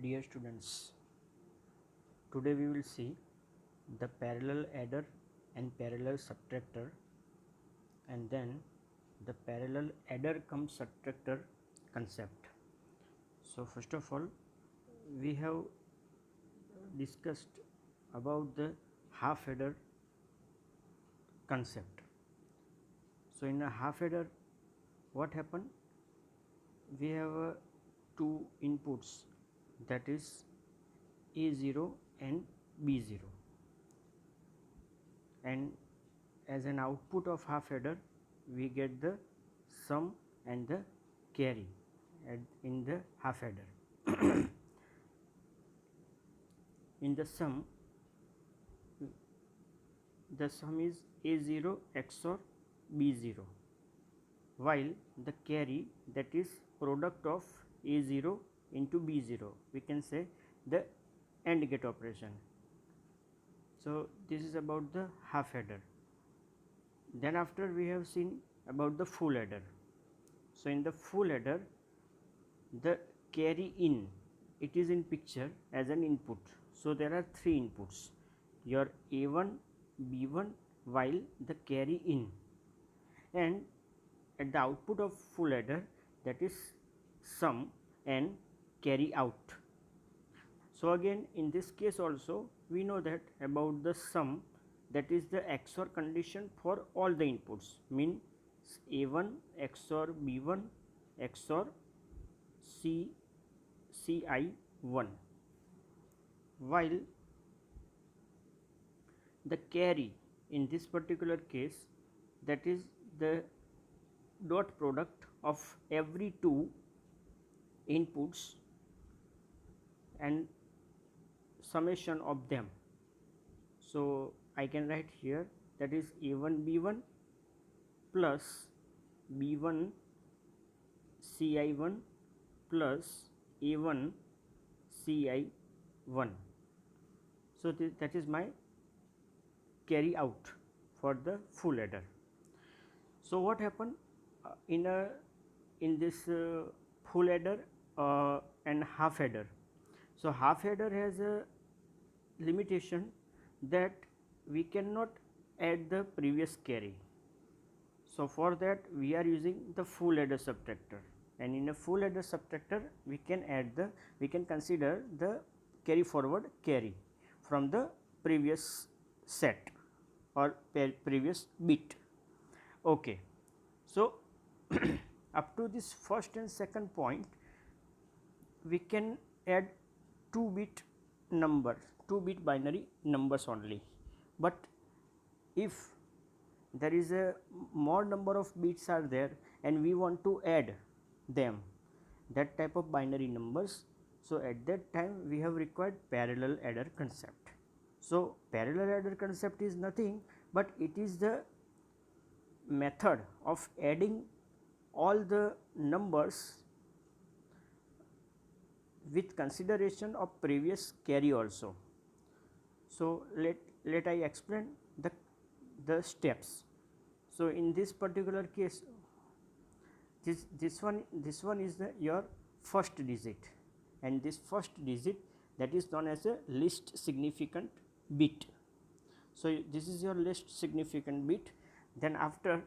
Dear students, today we will see the parallel adder and parallel subtractor, and then the parallel adder cum subtractor concept. So first of all, we have discussed about the half adder concept. So in a half adder, what happened? We have two inputs, that is A0 and B0, and as an output of half adder we get the sum and the carry in the half adder. In the sum is A0 XOR B0, while the carry, that is product of A0 into B0, we can say the AND gate operation. So this is about the half adder. Then after we have seen about the full adder. So in the full adder, the carry in, it is in picture as an input. So there are three inputs, your A1, B1, while the carry in, and at the output of full adder, that is sum and carry out. So again in this case also we know that about the sum, that is the XOR condition for all the inputs, means A1 XOR B1 XOR CI1, while the carry in this particular case, that is the dot product of every two inputs and summation of them. So I can write here, that is A1 B1 plus B1 CI1 plus A1 CI1. So that is my carry out for the full adder. So what happened in this full adder and half adder? So half adder has a limitation that we cannot add the previous carry. So for that we are using the full adder subtractor, and in a full adder subtractor we can consider the carry forward carry from the previous set or previous bit. Okay, so up to this first and second point we can add 2-bit binary numbers only, but if there is a more number of bits are there and we want to add them, that type of binary numbers, so at that time we have required parallel adder concept. So parallel adder concept is nothing but it is the method of adding all the numbers with consideration of previous carry also. So let I explain the steps. So in this particular case, this one is your first digit, and this first digit, that is known as a least significant bit. So this is your least significant bit. Then after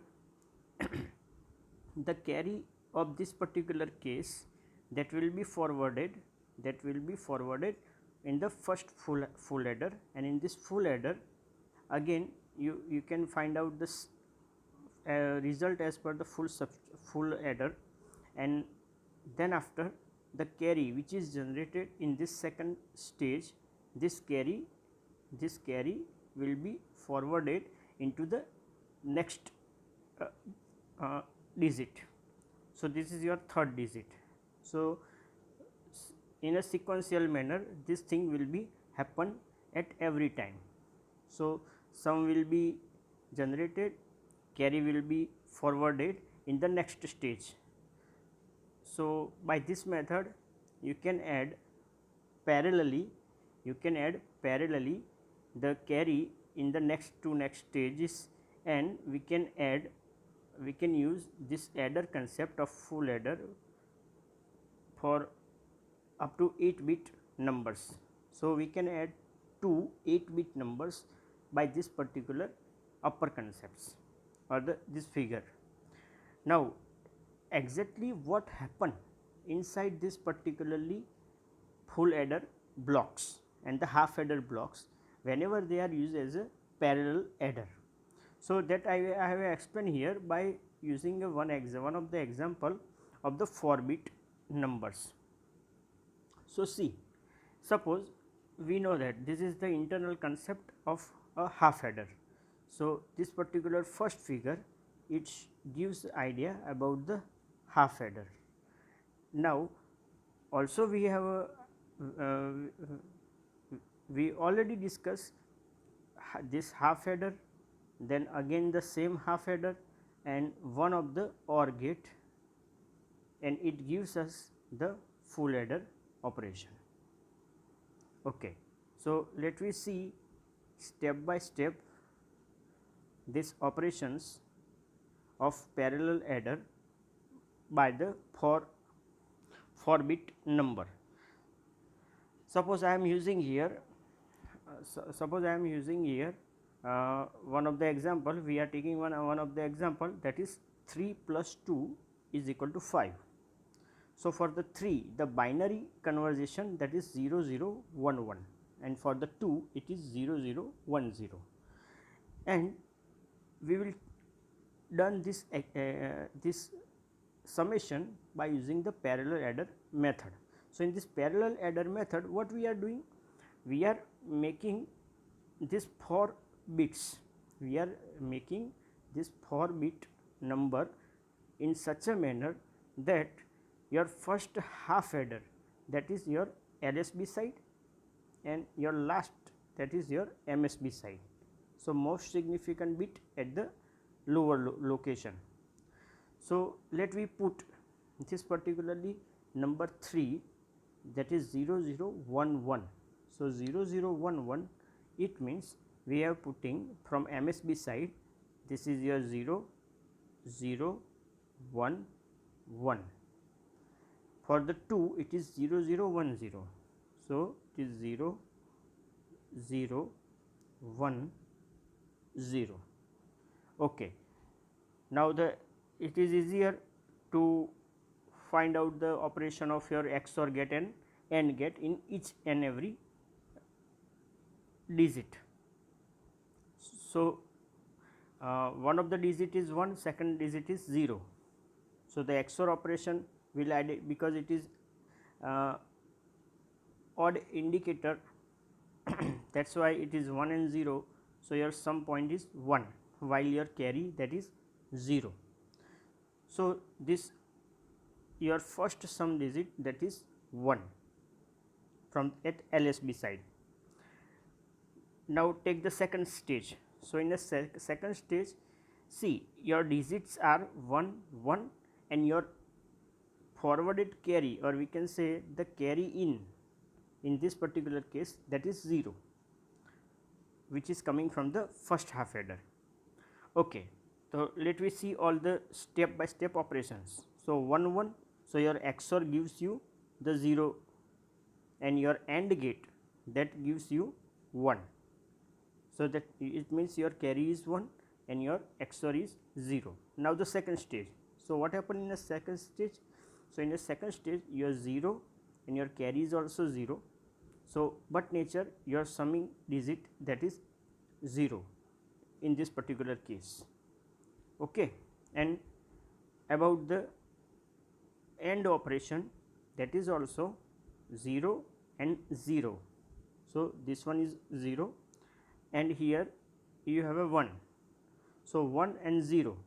the carry of this particular case, that will be forwarded in the first full adder, and in this full adder again you can find out this result as per the full adder, and then after the carry which is generated in this second stage, this carry will be forwarded into the next digit. So this is your third digit. So in a sequential manner this thing will be happen at every time. So sum will be generated, carry will be forwarded in the next stage. So by this method you can add parallelly the carry in the next stages, and we can use this adder concept of full adder for up to 8-bit numbers. So, we can add two 8-bit numbers by this particular upper concepts or this figure. Now, exactly what happened inside this particularly full adder blocks and the half adder blocks whenever they are used as a parallel adder. So, that I have explained here by using one of the example of the 4-bit numbers. So, see, suppose we know that this is the internal concept of a half adder. So, this particular first figure, it gives idea about the half adder. Now, also we have a we already discussed this half adder, then again the same half adder and one of the OR gate, and it gives us the full adder operation. Okay. So, let me see step by step these operations of parallel adder by the 4-bit number. Suppose I am using here one of the example, we are taking one of the example, that is 3 plus 2 is equal to 5. So, for the 3 the binary conversion, that is 0 0 1 1, and for the 2 it is 0 0 1 0, and we will done this summation by using the parallel adder method. So, in this parallel adder method, what we are doing? We are making this 4 bits, we are making this 4-bit number in such a manner that your first half adder, that is your LSB side, and your last, that is your MSB side. So, most significant bit at the lower location. So, let me put this particularly number 3, that is 0 0 1 1. So, 0 0 1 1, it means we are putting from MSB side, this is your 0 0 1 1. For the 2 it is 0 0 1 0. So, it is 0 0 1 0. Okay. Now, it is easier to find out the operation of your XOR gate and AND gate in each and every digit. So, one of the digit is 1, second digit is 0. So, the XOR operation will add it because it is odd indicator, that is why it is 1 and 0. So, your sum point is 1 while your carry, that is 0. So, this your first sum digit, that is 1 from at LSB side. Now, take the second stage. So, in the second stage, see, your digits are 1 1 and your forwarded carry, or we can say the carry in this particular case, that is 0, which is coming from the first half adder. Okay. So, let me see all the step by step operations. So, 1 1, so your XOR gives you the 0 and your AND gate, that gives you 1. So, that it means your carry is 1 and your XOR is 0. Now, the second stage. So, what happened in the second stage? So, in the second stage your 0 and your carry is also 0. So, but nature your summing digit, that is 0 in this particular case. Okay. And about the AND operation, that is also 0 and 0. So, this one is 0 and here you have a 1. So, 1 and 0.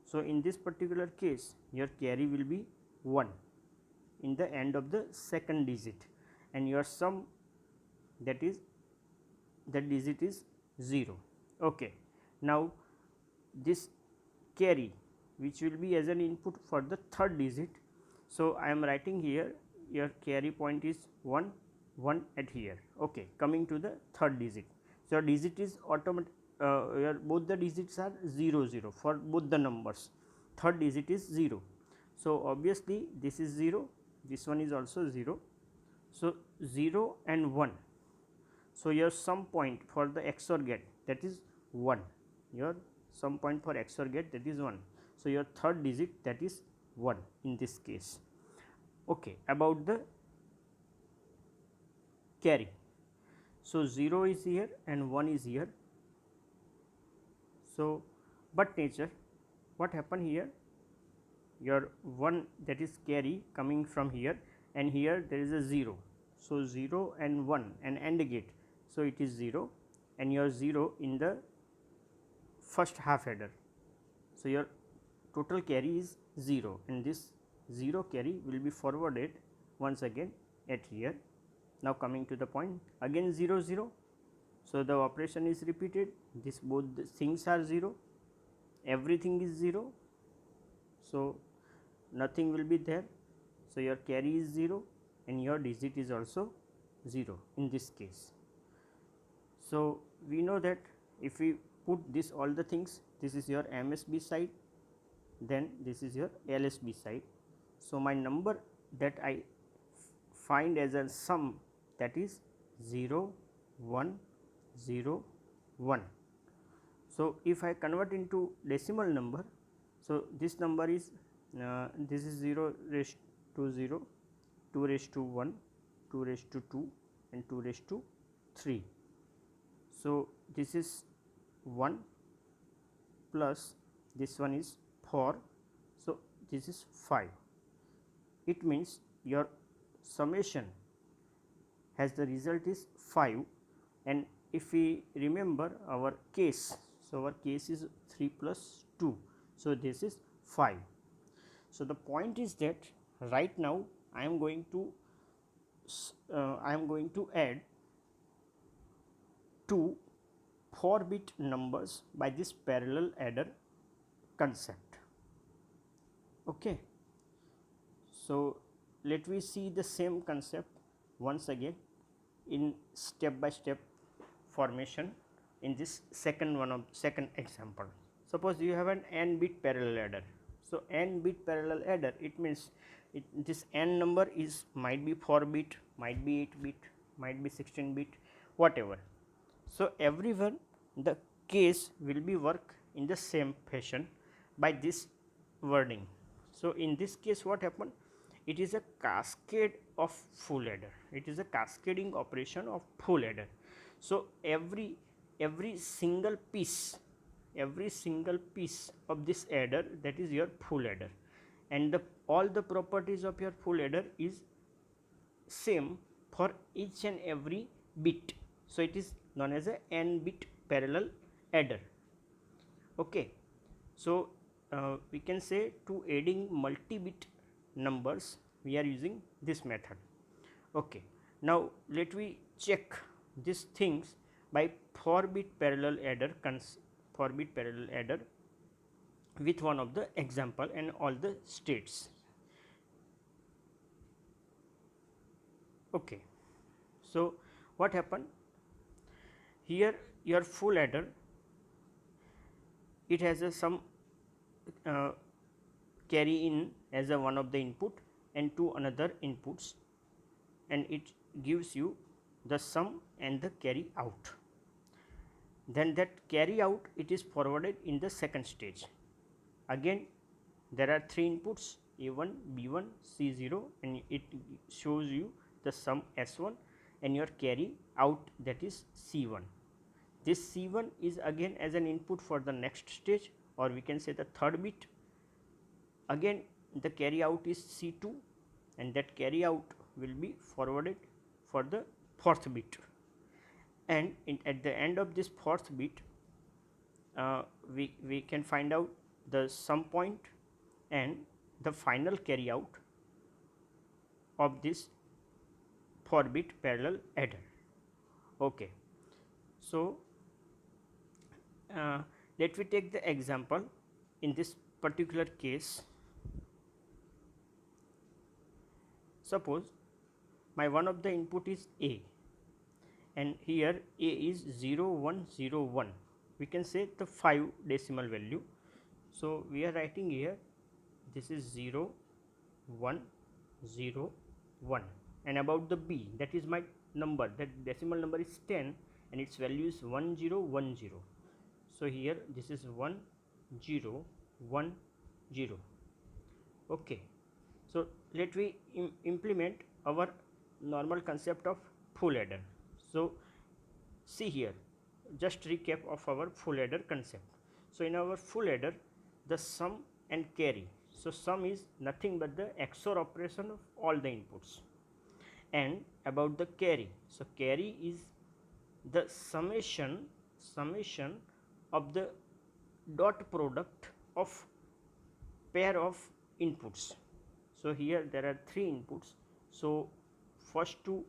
So, in this particular case your carry will be 1 in the end of the second digit, and your sum, that is that digit is 0. Okay. Now, this carry which will be as an input for the third digit. So, I am writing here your carry point is 1 1 at here. Okay. Coming to the third digit. So, your digit is automatic, your both the digits are 0 0 for both the numbers, third digit is 0. So, obviously, this is 0, this one is also 0. So 0 and 1. So your sum point for the XOR gate, that is 1. Your sum point for XOR gate, that is 1. So your third digit, that is 1 in this case. Okay, about the carry. So 0 is here and 1 is here. So but nature, what happened here? Your 1, that is carry, coming from here, and here there is a 0. So 0 and 1 and AND gate. So it is 0 and your 0 in the first half adder. So your total carry is 0 and this 0 carry will be forwarded once again at here. Now coming to the point, again 0 0. So the operation is repeated, this both the things are 0, everything is 0. So nothing will be there. So your carry is 0 and your digit is also 0 in this case. So we know that if we put this all the things, this is your MSB side, then this is your LSB side. So my number that I find as a sum, that is 0 1 0 1. So if I convert into decimal number, so this number is this is 0 raised to 0, 2 raised to 1, 2 raised to 2 and 2 raised to 3. So this is 1 plus this one is 4. So this is 5. It means your summation has the result is 5, and if we remember our case, so our case is 3 plus 2. So this is 5. So the point is that right now I am going to add two 4-bit numbers by this parallel adder concept. Okay. So let me see the same concept once again in step by step formation in this second example. Suppose you have an n bit parallel adder. So n bit parallel adder, it means this n number is might be 4 bit, might be 8 bit, might be 16 bit, whatever. So everyone the case will be work in the same fashion by this wording. So in this case what happened? It is a cascade of full adder. It is a cascading operation of full adder. So every single piece of this adder, that is your full adder, and all the properties of your full adder is same for each and every bit. So it is known as a n bit parallel adder. Okay. So we can say to adding multi-bit numbers we are using this method. Okay. Now let me check these things by 4-bit parallel adder with one of the example and all the states. Okay. So what happened here? Your full adder, it has a some carry in as a one of the input and two another inputs, and it gives you the sum and the carry out. Then that carry out, it is forwarded in the second stage. Again there are 3 inputs, A1, B1, C0, and it shows you the sum S1 and your carry out, that is C1. This C1 is again as an input for the next stage, or we can say the third bit. Again the carry out is C2, and that carry out will be forwarded for the fourth bit, and at the end of this fourth bit we can find out the sum point and the final carry out of this 4-bit parallel adder. Okay. So let me take the example in this particular case. Suppose my one of the input is A, and here A is 0101. We can say the 5 decimal value. So we are writing here, this is 0101. and about the b, that is my number, that decimal number is 10 and its value is 1010. So here this is 1010. Okay, so let we implement our normal concept of full adder. So see here, just recap of our full adder concept. So in our full adder, the sum and carry, so sum is nothing but the XOR operation of all the inputs, and about the carry, so carry is the summation of the dot product of pair of inputs. So here there are three inputs, so first two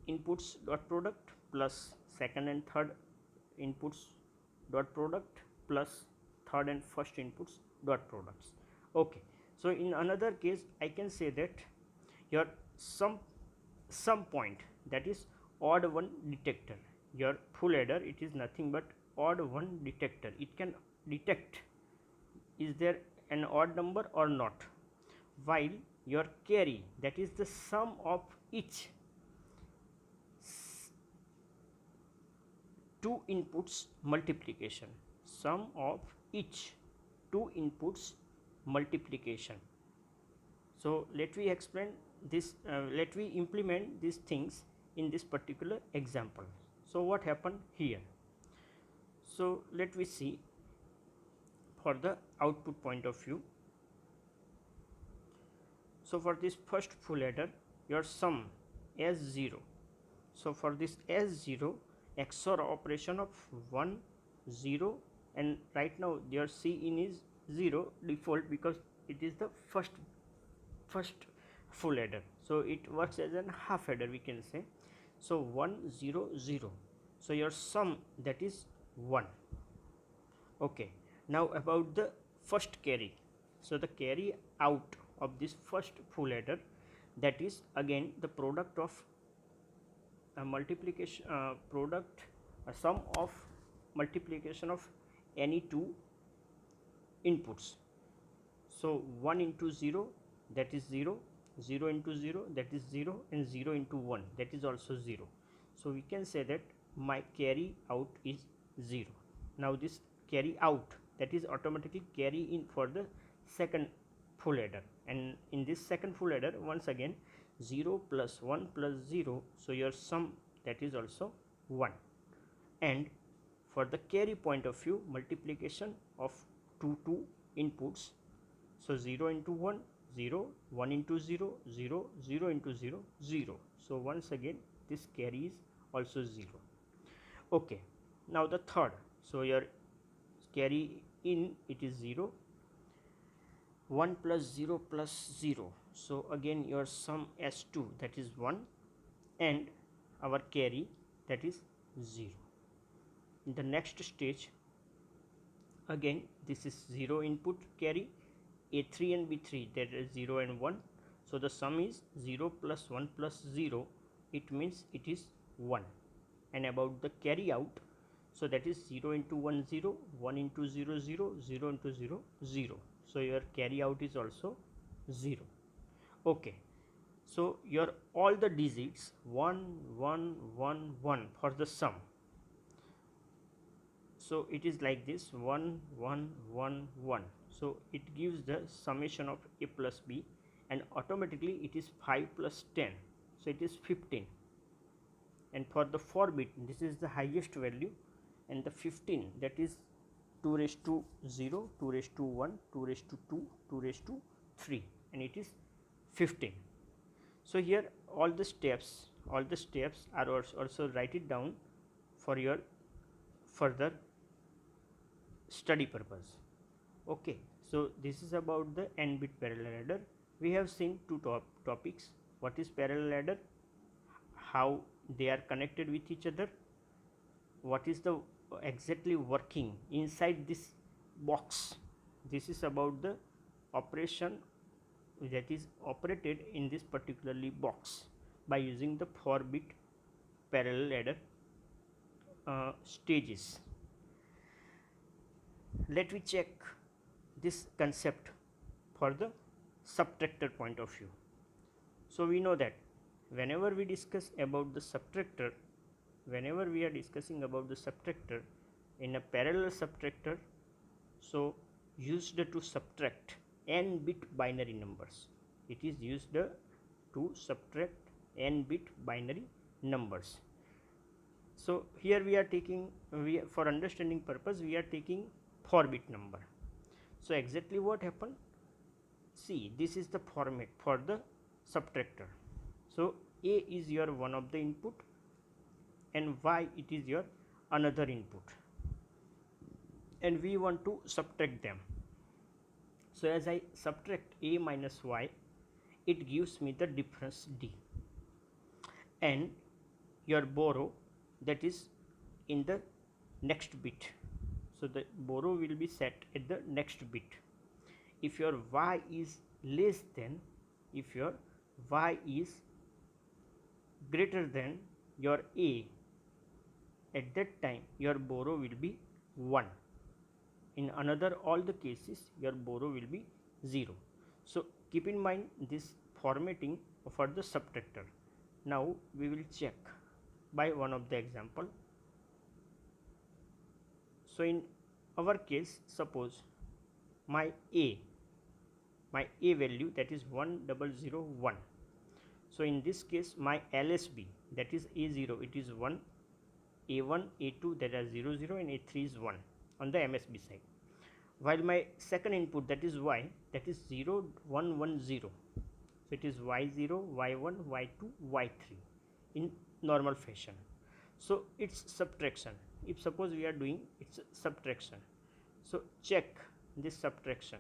inputs dot product plus second and third inputs dot product plus third and first inputs dot products. Okay, so in another case I can say that your some point, that is odd one detector, your full adder, it is nothing but odd one detector. It can detect is there an odd number or not, while your carry, that is the sum of each two inputs multiplication, sum of each two inputs multiplication. So let me explain this, let we implement these things in this particular example. So what happened here? So let me see for the output point of view. So for this first full adder, your sum S0. So for this S0, XOR operation of 1 0, and right now your Cin is 0 default because it is the first full adder, so it works as an half adder, we can say. So 1 0 0, so your sum, that is 1. Okay, now about the first carry, so the carry out of this first full adder, that is again the product of a multiplication product, a sum of multiplication of any two inputs. So 1 into 0, that is 0, 0 into 0, that is 0, and 0 into 1, that is also 0. So we can say that my carry out is 0. Now this carry out, that is automatically carry in for the second full adder, and in this second full adder, once again 0 plus 1 plus 0, so your sum, that is also 1. And for the carry point of view, multiplication of two inputs, so 0 into 1 0, 1 into 0 0, 0 into 0 0, so once again this carry is also 0. Okay, now the third, so your carry in, it is 0, 1 plus 0 plus 0, so again your sum S2, that is 1, and our carry, that is 0. In the next stage, again this is 0 input carry, A3 and B3, that is 0 and 1, so the sum is 0 plus 1 plus 0, it means it is 1. And about the carry out, so that is 0 into 1 0, 1 into 0 0, 0 into 0 0, so your carry out is also 0. Okay, so your all the digits 1 1 1 1 for the sum, so it is like this 1 1 1 1, so it gives the summation of A plus B, and automatically it is 5 plus 10, so it is 15. And for the 4 bit, this is the highest value, and the 15, that is 2 raised to 0, 2 raised to 1, 2 raised to 2, 2 raised to 3, and it is 15. So here all the steps are also write it down for your further study purpose. Okay, so this is about the n bit parallel adder. We have seen two topics, what is parallel adder, how they are connected with each other, what is the exactly working inside this box. This is about the operation that is operated in this particularly box by using the 4 bit parallel adder stages. Let me check this concept for the subtractor point of view. So we know that whenever we discuss about the subtractor, whenever we are discussing about the subtractor in a parallel subtractor, so used to subtract n bit binary numbers. It is used to subtract n bit binary numbers. So here we are taking, for understanding purpose, we are taking 4 bit number. So exactly what happened, see, this is the format for the subtractor. So a is your one of the input and y it is your another input, and we want to subtract them. So as I subtract a minus y, it gives me the difference d, and your borrow, that is in the next bit. So the borrow will be set at the next bit. If your y is less than, if your y is greater than your a, at that time your borrow will be 1. In another all the cases your borrow will be 0. So keep in mind this formatting for the subtractor. Now we will check by one of the example. So in our case, suppose my a value, that is 1001. So in this case my LSB, that is A0, it is 1, A1, A2, that are 0 0, and A3 is 1 on the MSB side, while my second input, that is y, that is 0 1 1 0. So it is y0, y1, y2, y3 in normal fashion. So it's subtraction. If suppose we are doing it's subtraction, so check this subtraction.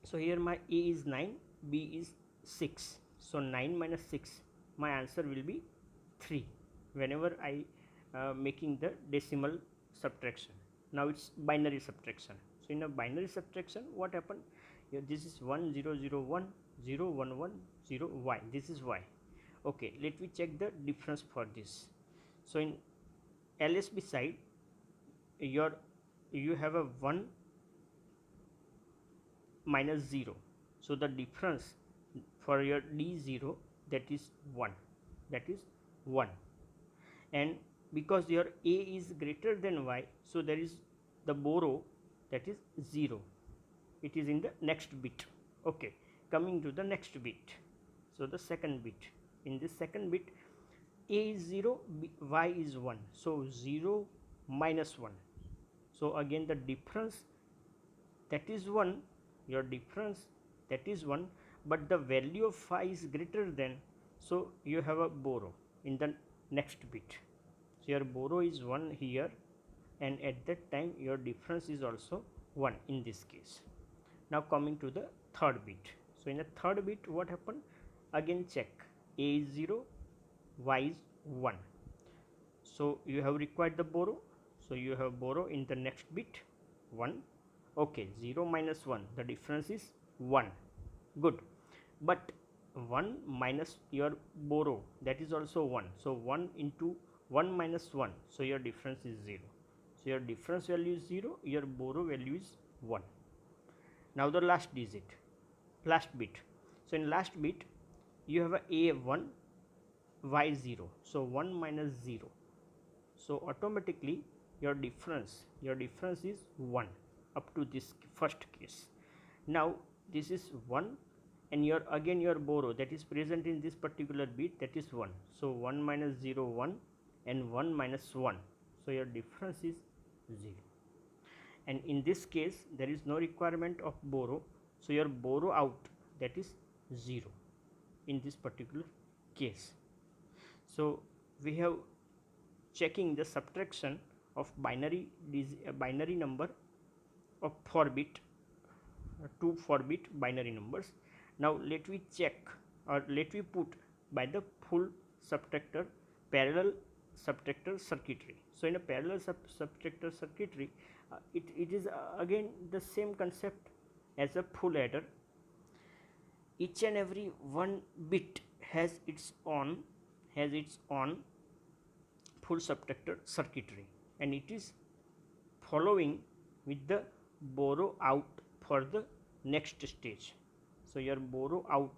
So here my a is 9, b is 6. So 9 minus 6, my answer will be 3 whenever I making the decimal subtraction. Now it's binary subtraction. So in a binary subtraction, what happened? Here this is 1 0 0 1 0 1 1 0 y. This is y. Okay, let me check the difference for this. So in LSB side, you have a 1 minus 0. So the difference for your D0, that is 1. That is 1. And because your a is greater than y, so there is the borrow, that is 0. It is in the next bit. Okay, coming to the next bit. So the second bit. In this second bit, a is 0, y is 1. So 0 minus 1. So again the difference, that is 1. Your difference, that is 1, but the value of phi is greater than, so you have a borrow in the next bit. So your borrow is 1 here, and at that time your difference is also 1 in this case. Now coming to the third bit. So in the third bit, what happened? Again check, a is 0, y is 1. So you have required the borrow, so you have borrow in the next bit 1. Okay, 0 minus 1, the difference is 1. Good, but 1 minus your borrow, that is also 1. So 1 into 1 minus 1, so your difference is 0. So your difference value is 0, your borrow value is 1. Now the last digit, last bit. So in last bit you have a 1, y 0. So 1 minus 0. So automatically your difference is 1 up to this first case. Now this is 1, and your again your borrow, that is present in this particular bit, that is 1. So 1 minus 0 1, and 1 minus 1. So your difference is 0. And in this case there is no requirement of borrow, so your borrow out, that is 0 in this particular case. So we have checking the subtraction of binary number of 4 bit, 2 4 bit binary numbers. Now let me check, or let me put by the full subtractor, parallel subtractor circuitry. So in a parallel subtractor circuitry, it is again the same concept as a full adder. Each and every one bit has its own full subtractor circuitry, and it is following with the borrow out for the next stage. So your borrow out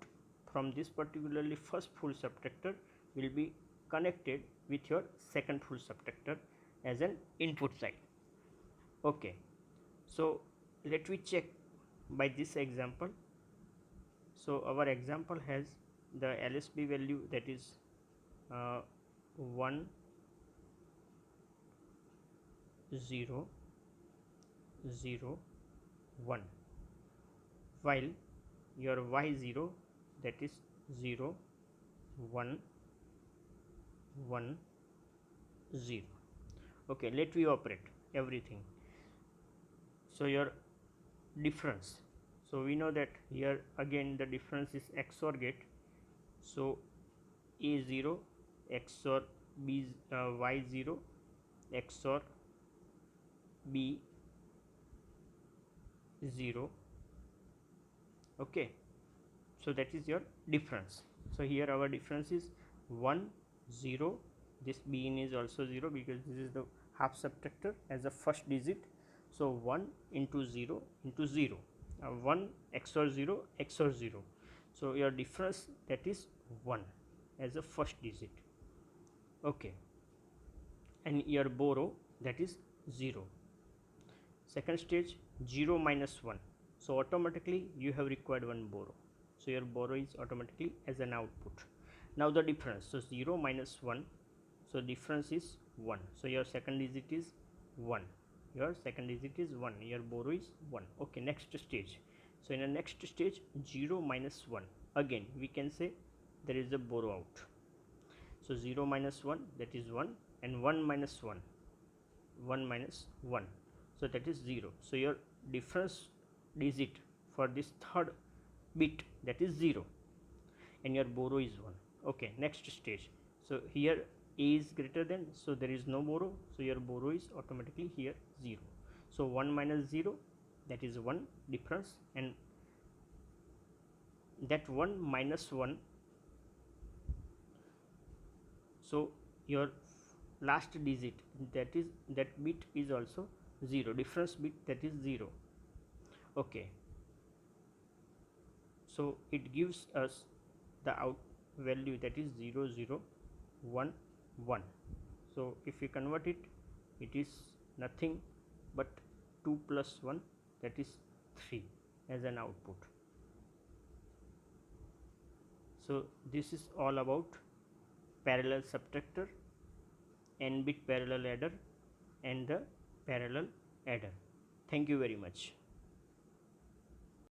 from this particularly first full subtractor will be connected with your second full subtractor as an input side. Okay, so let me check by this example. So our example has the LSB value, that is 1 0 0 1, while your y0, that is 0 1 1 0. Okay, let me operate everything. So your difference, so we know that here again the difference is XOR gate. So A0 XOR B Y0 XOR B0. Okay, so that is your difference. So here our difference is 1 0. This Bin is also 0 because this is the half subtractor as a first digit. So 1 into 0 into 0, 1 XOR 0 XOR 0. So your difference, that is 1 as a first digit. Okay, and your borrow, that is 0. Second stage, 0 minus 1. So automatically you have required one borrow. So your borrow is automatically as an output. Now the difference, so 0 minus 1, so difference is 1. So your second digit is 1. Your second digit is 1. Your borrow is 1. Okay, next stage. So in the next stage, 0 minus 1. Again, we can say there is a borrow out. So 0 minus 1, that is 1, and 1 minus 1, 1 minus 1. So that is 0. So your difference digit for this third bit, that is 0, and your borrow is 1. Okay, next stage. So here A is greater than, so there is no borrow, so your borrow is automatically here 0. So 1 minus 0, that is 1 difference, and that 1 minus 1, so your last digit, that is that bit is also 0, difference bit, that is 0. Okay, so it gives us the out value, that is 0 0 1 1. So if we convert it, it is nothing but 2 plus 1, that is 3 as an output. So this is all about parallel subtractor, n bit parallel adder, and the parallel adder. Thank you very much.